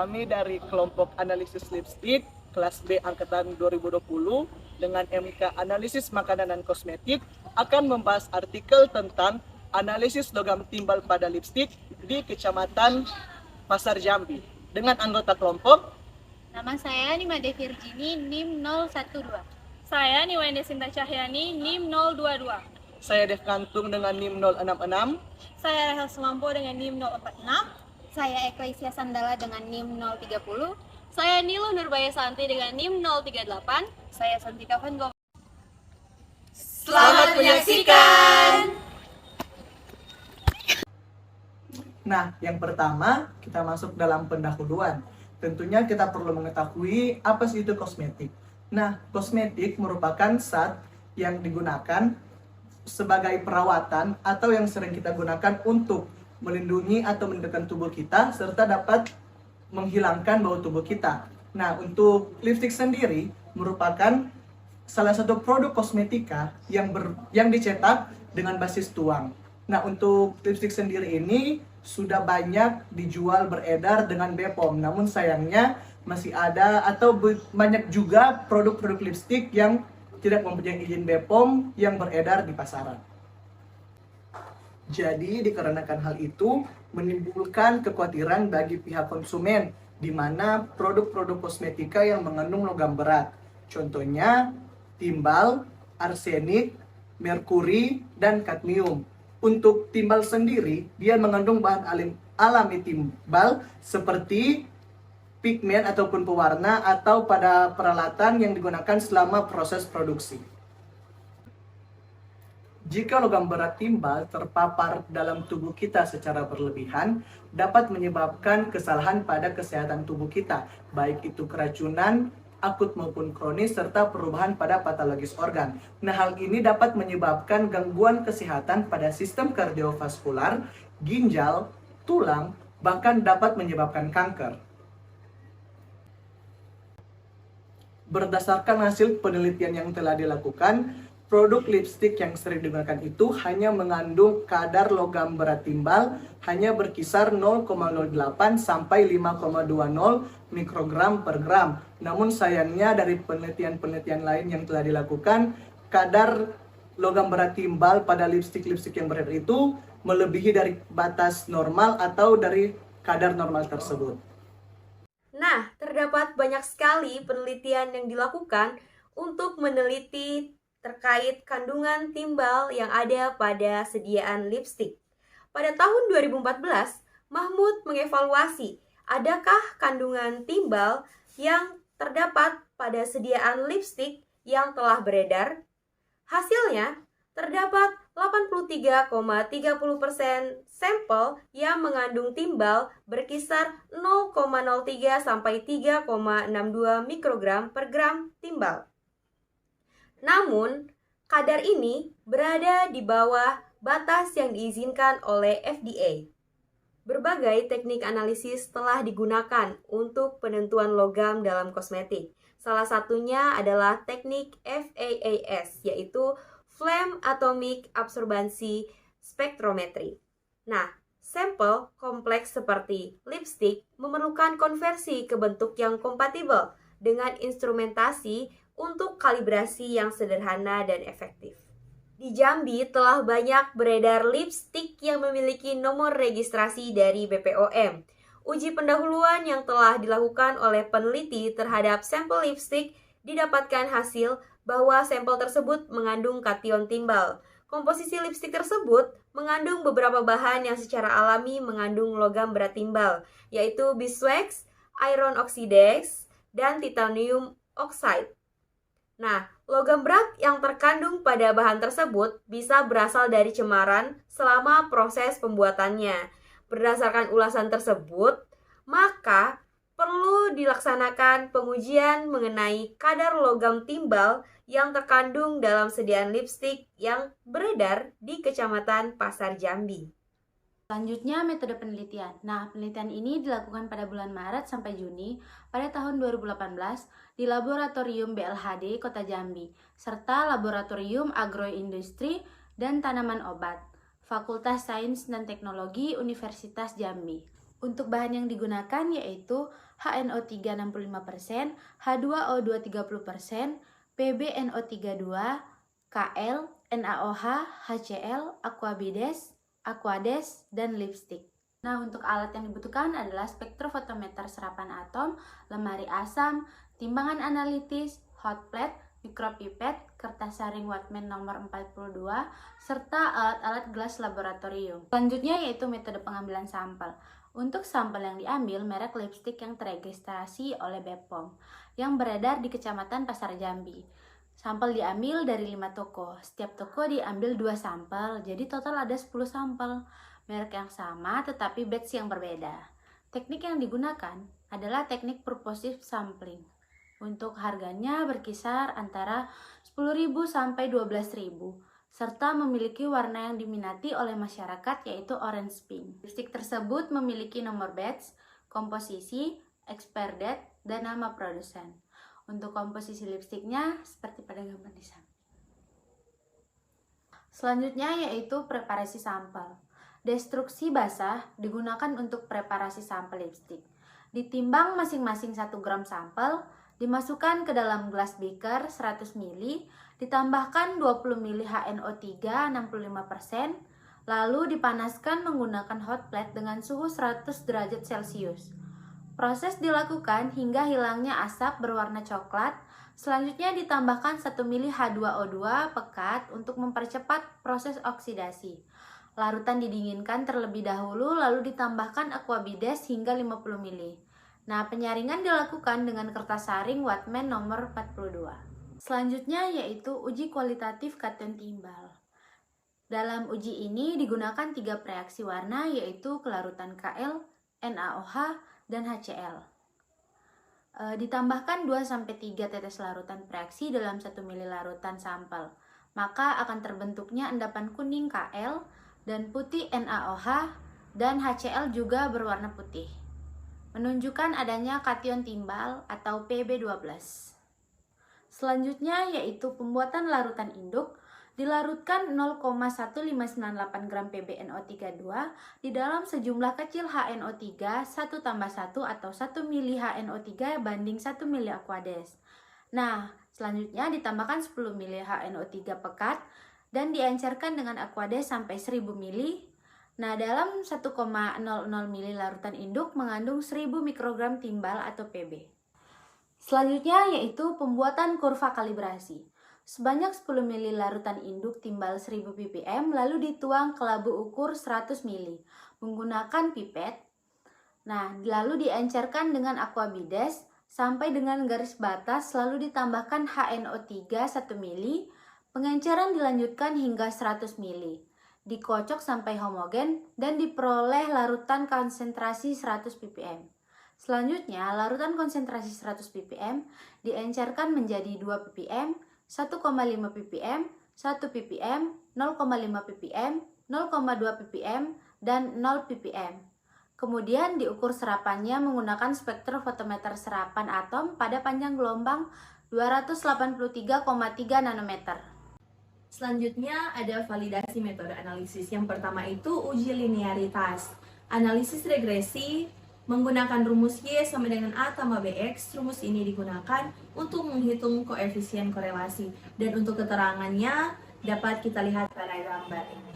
kami dari kelompok analisis lipstik kelas B angkatan 2020 dengan MK Analisis Makanan dan Kosmetik akan membahas artikel tentang analisis logam timbal pada lipstik di Kecamatan Pasar Jambi dengan anggota kelompok. Nama saya Nimade Virgini, NIM 012. Saya Niwende Sinta Cahyani, NIM 022. Saya Dev Kantung dengan NIM 066. Saya Rahel Sumampo dengan NIM 046. Saya Eklesia Sandala dengan NIM 030. Saya Nilu Nurbaya Santi dengan NIM 038. Saya Santika Van Gogh. Selamat menyaksikan! Nah, yang pertama kita masuk dalam pendahuluan. Tentunya kita perlu mengetahui apa sih itu kosmetik. Nah, kosmetik merupakan zat yang digunakan sebagai perawatan atau yang sering kita gunakan untuk melindungi atau mendekat tubuh kita serta dapat menghilangkan bau tubuh kita. Nah, untuk lipstik sendiri merupakan salah satu produk kosmetika yang dicetak dengan basis tuang. Nah, untuk lipstik sendiri ini sudah banyak dijual beredar dengan BPOM. Namun sayangnya masih ada atau banyak juga produk-produk lipstik yang tidak mempunyai izin BPOM yang beredar di pasaran. Jadi dikarenakan hal itu menimbulkan kekhawatiran bagi pihak konsumen di mana produk-produk kosmetika yang mengandung logam berat. Contohnya timbal, arsenik, merkuri, dan kadmium. Untuk timbal sendiri, dia mengandung bahan alami timbal seperti pigmen ataupun pewarna atau pada peralatan yang digunakan selama proses produksi. Jika logam berat timbal terpapar dalam tubuh kita secara berlebihan, dapat menyebabkan kesalahan pada kesehatan tubuh kita, baik itu keracunan, akut maupun kronis, serta perubahan pada patologis organ. Nah, hal ini dapat menyebabkan gangguan kesehatan pada sistem kardiovaskular, ginjal, tulang, bahkan dapat menyebabkan kanker. Berdasarkan hasil penelitian yang telah dilakukan, produk lipstik yang sering digunakan itu hanya mengandung kadar logam berat timbal hanya berkisar 0,08 sampai 5,20 mikrogram per gram. Namun sayangnya dari penelitian-penelitian lain yang telah dilakukan, kadar logam berat timbal pada lipstik-lipstik yang beredar itu melebihi dari batas normal atau dari kadar normal tersebut. Nah, terdapat banyak sekali penelitian yang dilakukan untuk meneliti terkait kandungan timbal yang ada pada sediaan lipstik. Pada tahun 2014, Mahmud mengevaluasi adakah kandungan timbal yang terdapat pada sediaan lipstik yang telah beredar. Hasilnya, terdapat 83,30% sampel yang mengandung timbal berkisar 0,03 sampai 3,62 mikrogram per gram timbal. Namun, kadar ini berada di bawah batas yang diizinkan oleh FDA. Berbagai teknik analisis telah digunakan untuk penentuan logam dalam kosmetik. Salah satunya adalah teknik FAAS, yaitu Flame Atomic Absorbency Spectrometry. Nah, sampel kompleks seperti lipstik memerlukan konversi ke bentuk yang kompatibel dengan instrumentasi untuk kalibrasi yang sederhana dan efektif. Di Jambi telah banyak beredar lipstik yang memiliki nomor registrasi dari BPOM. Uji pendahuluan yang telah dilakukan oleh peneliti terhadap sampel lipstik didapatkan hasil bahwa sampel tersebut mengandung kation timbal. Komposisi lipstik tersebut mengandung beberapa bahan yang secara alami mengandung logam berat timbal, yaitu beeswax, iron oxidase, dan titanium oxide. Nah, logam berat yang terkandung pada bahan tersebut bisa berasal dari cemaran selama proses pembuatannya. Berdasarkan ulasan tersebut, maka perlu dilaksanakan pengujian mengenai kadar logam timbal yang terkandung dalam sediaan lipstik yang beredar di Kecamatan Pasar Jambi. Selanjutnya, metode penelitian. Nah, penelitian ini dilakukan pada bulan Maret sampai Juni pada tahun 2018 di Laboratorium BLHD Kota Jambi, serta Laboratorium Agroindustri dan Tanaman Obat, Fakultas Sains dan Teknologi Universitas Jambi. Untuk bahan yang digunakan yaitu HNO3 65%, H2O2 30%, PbNO32, Kl, NaOH, HCl, Aquades, dan lipstick. Nah, untuk alat yang dibutuhkan adalah spektrofotometer serapan atom, lemari asam, timbangan analitis, hot plate, mikropipet, kertas saring Whatman nomor 42, serta alat-alat gelas laboratorium. Selanjutnya yaitu metode pengambilan sampel. Untuk sampel yang diambil, merek lipstick yang teregistrasi oleh BPOM yang beredar di Kecamatan Pasar Jambi. Sampel diambil dari 5 toko. Setiap toko diambil 2 sampel, jadi total ada 10 sampel. Merek yang sama tetapi batch yang berbeda. Teknik yang digunakan adalah teknik purposive sampling. Untuk harganya berkisar antara 10.000 sampai 12.000. Serta memiliki warna yang diminati oleh masyarakat yaitu orange pink. Lipstick tersebut memiliki nomor batch, komposisi, expire date, dan nama produsen. Untuk komposisi lipstiknya seperti pada gambar di samping. Selanjutnya yaitu preparasi sampel. Destruksi basah digunakan untuk preparasi sampel lipstik. Ditimbang masing-masing 1 gram sampel, dimasukkan ke dalam gelas beaker 100 ml, ditambahkan 20 ml HNO3 65%, lalu dipanaskan menggunakan hot plate dengan suhu 100 derajat Celcius. Proses dilakukan hingga hilangnya asap berwarna coklat. Selanjutnya ditambahkan 1 ml H2O2 pekat untuk mempercepat proses oksidasi. Larutan didinginkan terlebih dahulu lalu ditambahkan Aquabides hingga 50 ml. Nah, penyaringan dilakukan dengan kertas saring Whatman nomor 42. Selanjutnya yaitu uji kualitatif kation timbal. Dalam uji ini digunakan 3 reaksi warna yaitu kelarutan Kl, NaOH, dan HCl. Ditambahkan 2-3 tetes larutan reaksi dalam 1 ml larutan sampel. Maka akan terbentuknya endapan kuning Kl dan putih NaOH dan HCl juga berwarna putih. Menunjukkan adanya kation timbal atau Pb12. Selanjutnya yaitu pembuatan larutan induk. Dilarutkan 0,1598 gram PbNO32 di dalam sejumlah kecil HNO3 1+1 atau 1 ml HNO3 banding 1 ml Aquades. Nah, selanjutnya ditambahkan 10 ml HNO3 pekat dan diencerkan dengan Aquades sampai 1000 ml. Nah, dalam 1,00 ml larutan induk mengandung 1000 mikrogram timbal atau Pb. Selanjutnya yaitu pembuatan kurva kalibrasi. Sebanyak 10 ml larutan induk timbal 1000 ppm lalu dituang ke labu ukur 100 ml menggunakan pipet. Nah, lalu diencerkan dengan Aquabides sampai dengan garis batas lalu ditambahkan HNO3 1 ml. Pengenceran dilanjutkan hingga 100 ml. Dikocok sampai homogen dan diperoleh larutan konsentrasi 100 ppm. Selanjutnya, larutan konsentrasi 100 ppm diencerkan menjadi 2 ppm, 1,5 ppm, 1 ppm, 0,5 ppm, 0,2 ppm, dan 0 ppm. Kemudian diukur serapannya menggunakan spektrofotometer serapan atom pada panjang gelombang 283,3 nanometer. Selanjutnya ada validasi metode analisis. Yang pertama itu uji linearitas. Analisis regresi menggunakan rumus Y sama dengan A tambah BX. Rumus ini digunakan untuk menghitung koefisien korelasi. Dan untuk keterangannya dapat kita lihat pada gambar ini.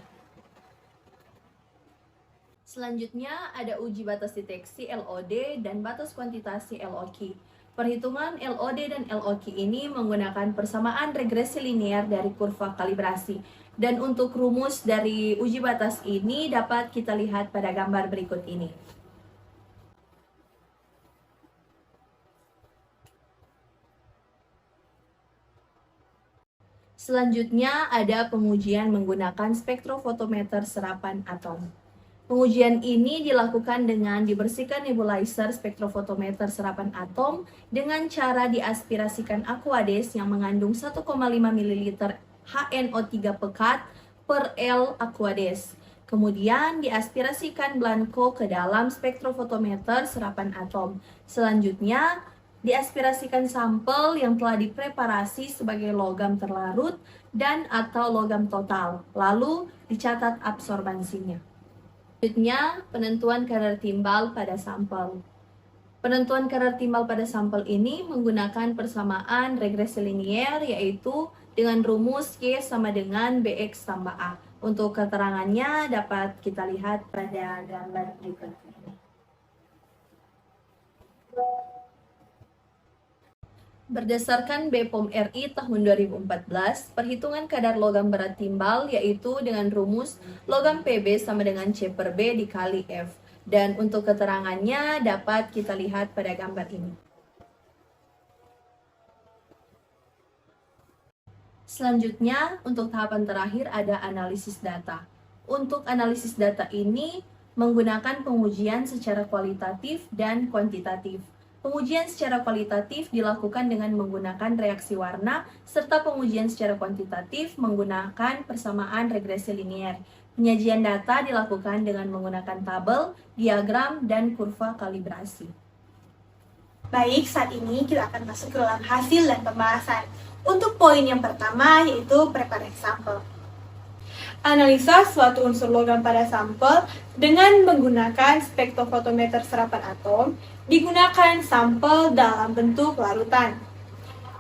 Selanjutnya ada uji batas deteksi LOD dan batas kuantitasi LOQ. Perhitungan LOD dan LOQ ini menggunakan persamaan regresi linear dari kurva kalibrasi. Dan untuk rumus dari uji batas ini dapat kita lihat pada gambar berikut ini. Selanjutnya ada pengujian menggunakan spektrofotometer serapan atom. Pengujian ini dilakukan dengan dibersihkan nebulizer spektrofotometer serapan atom dengan cara diaspirasikan Aquades yang mengandung 1,5 ml HNO3 pekat per L Aquades. Kemudian diaspirasikan blanko ke dalam spektrofotometer serapan atom. Selanjutnya diaspirasikan sampel yang telah dipreparasi sebagai logam terlarut dan atau logam total. Lalu dicatat absorbansinya. Selanjutnya, penentuan kadar timbal pada sampel. Penentuan kadar timbal pada sampel ini menggunakan persamaan regresi linier, yaitu dengan rumus Y sama dengan BX tambah A. Untuk keterangannya dapat kita lihat pada gambar berikut. Berdasarkan BPOM RI tahun 2014, perhitungan kadar logam berat timbal yaitu dengan rumus logam PB sama dengan C per B dikali F. Dan untuk keterangannya dapat kita lihat pada gambar ini. Selanjutnya, untuk tahapan terakhir ada analisis data. Untuk analisis data ini menggunakan pengujian secara kualitatif dan kuantitatif. Pengujian secara kualitatif dilakukan dengan menggunakan reaksi warna, serta pengujian secara kuantitatif menggunakan persamaan regresi linier. Penyajian data dilakukan dengan menggunakan tabel, diagram, dan kurva kalibrasi. Baik, saat ini kita akan masuk ke dalam hasil dan pembahasan. Untuk poin yang pertama yaitu preferensi sampel. Analisa suatu unsur logam pada sampel dengan menggunakan spektrofotometer serapan atom digunakan sampel dalam bentuk larutan.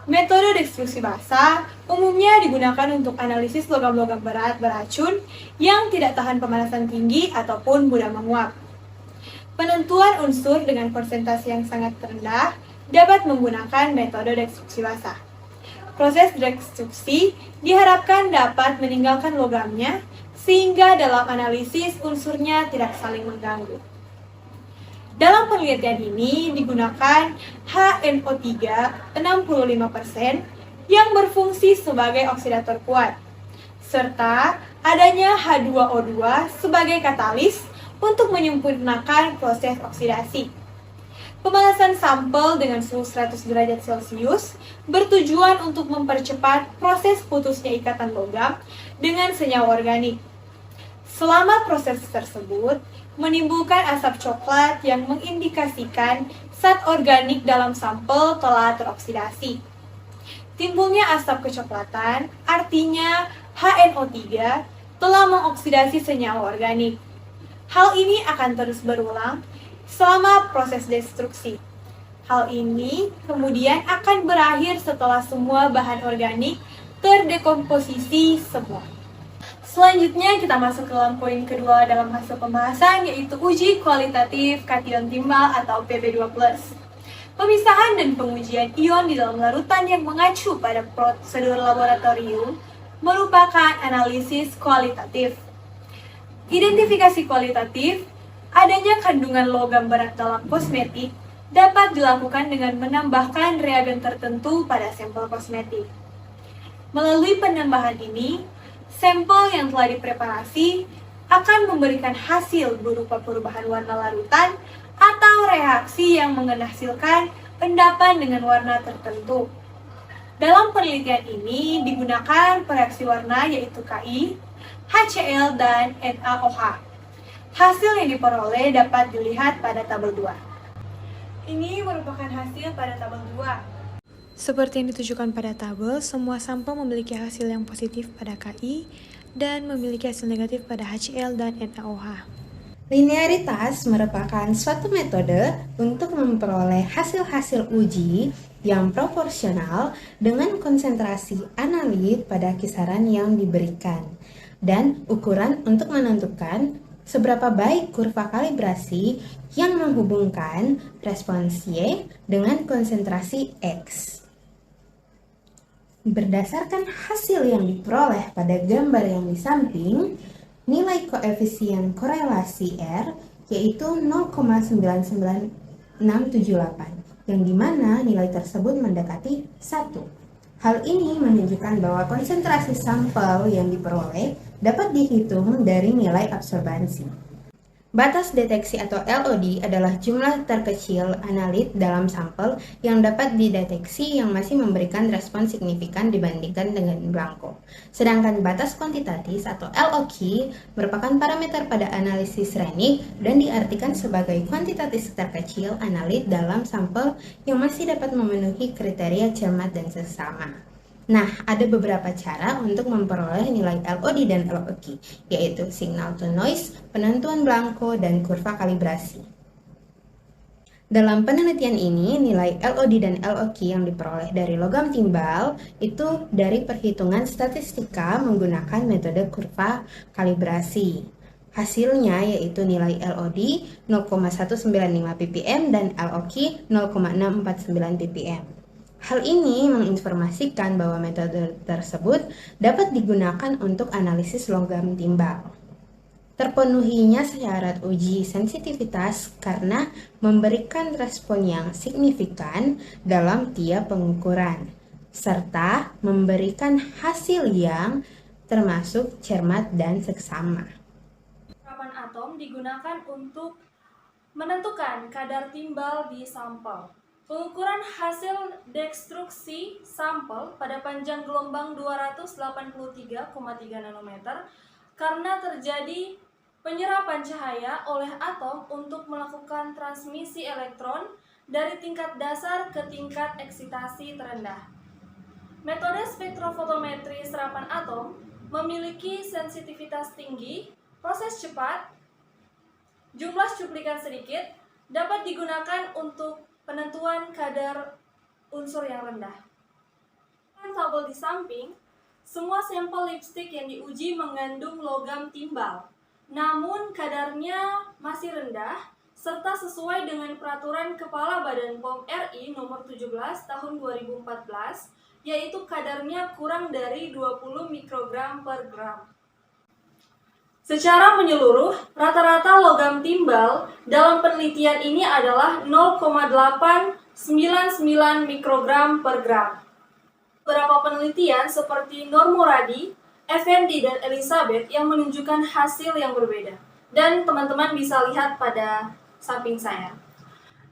Metode destruksi basa umumnya digunakan untuk analisis logam-logam berat beracun yang tidak tahan pemanasan tinggi ataupun mudah menguap. Penentuan unsur dengan persentase yang sangat rendah dapat menggunakan metode destruksi basa. Proses destruksi diharapkan dapat meninggalkan logamnya sehingga dalam analisis unsurnya tidak saling mengganggu. Dalam penelitian ini digunakan HNO3 65% yang berfungsi sebagai oksidator kuat, serta adanya H2O2 sebagai katalis untuk menyempurnakan proses oksidasi. Pemanasan sampel dengan suhu 100 derajat Celcius bertujuan untuk mempercepat proses putusnya ikatan logam dengan senyawa organik. Selama proses tersebut, menimbulkan asap coklat yang mengindikasikan zat organik dalam sampel telah teroksidasi. Timbulnya asap kecoklatan artinya HNO3 telah mengoksidasi senyawa organik. Hal ini akan terus berulang selama proses destruksi. Hal ini kemudian akan berakhir setelah semua bahan organik terdekomposisi semua. Selanjutnya kita masuk ke dalam poin kedua dalam hasil pembahasan, yaitu uji kualitatif kation timbal atau Pb2+. Pemisahan dan pengujian ion di dalam larutan yang mengacu pada prosedur laboratorium merupakan analisis kualitatif. Identifikasi kualitatif, adanya kandungan logam berat dalam kosmetik dapat dilakukan dengan menambahkan reagen tertentu pada sampel kosmetik. Melalui penambahan ini, sampel yang telah dipreparasi akan memberikan hasil berupa perubahan warna larutan atau reaksi yang menghasilkan endapan dengan warna tertentu. Dalam penelitian ini digunakan reaksi warna yaitu Ki, HCl, dan NaOH. Hasil yang diperoleh dapat dilihat pada tabel 2. Ini merupakan hasil pada tabel 2. Seperti yang ditujukan pada tabel, semua sampel memiliki hasil yang positif pada Ki dan memiliki hasil negatif pada HCl dan NaOH. Linearitas merupakan suatu metode untuk memperoleh hasil-hasil uji yang proporsional dengan konsentrasi analit pada kisaran yang diberikan, dan ukuran untuk menentukan seberapa baik kurva kalibrasi yang menghubungkan respons Y dengan konsentrasi X. Berdasarkan hasil yang diperoleh pada gambar yang di samping, nilai koefisien korelasi R yaitu 0,99678, yang dimana nilai tersebut mendekati 1. Hal ini menunjukkan bahwa konsentrasi sampel yang diperoleh dapat dihitung dari nilai absorbansi. Batas deteksi atau LOD adalah jumlah terkecil analit dalam sampel yang dapat dideteksi yang masih memberikan respons signifikan dibandingkan dengan blanko. Sedangkan batas kuantitatif atau LOQ merupakan parameter pada analisis Rennig dan diartikan sebagai kuantitatif terkecil analit dalam sampel yang masih dapat memenuhi kriteria cermat dan seksama. Nah, ada beberapa cara untuk memperoleh nilai LOD dan LOQ, yaitu signal to noise, penentuan blanko, dan kurva kalibrasi. Dalam penelitian ini, nilai LOD dan LOQ yang diperoleh dari logam timbal itu dari perhitungan statistika menggunakan metode kurva kalibrasi. Hasilnya yaitu nilai LOD 0,195 ppm dan LOQ 0,649 ppm. Hal ini menginformasikan bahwa metode tersebut dapat digunakan untuk analisis logam timbal. Terpenuhinya syarat uji sensitivitas karena memberikan respon yang signifikan dalam tiap pengukuran, serta memberikan hasil yang termasuk cermat dan seksama. Serapan atom digunakan untuk menentukan kadar timbal di sampel. Pengukuran hasil dekstruksi sampel pada panjang gelombang 283,3 nanometer karena terjadi penyerapan cahaya oleh atom untuk melakukan transmisi elektron dari tingkat dasar ke tingkat eksitasi terendah. Metode spektrofotometri serapan atom memiliki sensitivitas tinggi, proses cepat, jumlah cuplikan sedikit, dapat digunakan untuk penentuan kadar unsur yang rendah. Tabel di samping, semua sampel lipstik yang diuji mengandung logam timbal, namun kadarnya masih rendah, serta sesuai dengan peraturan Kepala Badan POM RI nomor 17 tahun 2014, yaitu kadarnya kurang dari 20 mikrogram per gram. Secara menyeluruh, rata-rata logam timbal dalam penelitian ini adalah 0,899 mikrogram per gram. Beberapa penelitian seperti Nur Muradi, Effendi, dan Elizabeth yang menunjukkan hasil yang berbeda. Dan teman-teman bisa lihat pada samping saya.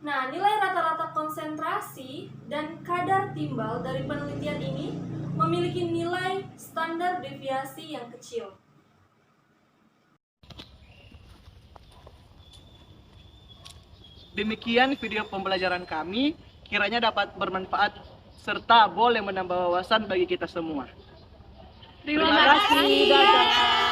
Nah, nilai rata-rata konsentrasi dan kadar timbal dari penelitian ini memiliki nilai standar deviasi yang kecil. Demikian video pembelajaran kami, kiranya dapat bermanfaat serta boleh menambah wawasan bagi kita semua. Terima kasih. Dadah.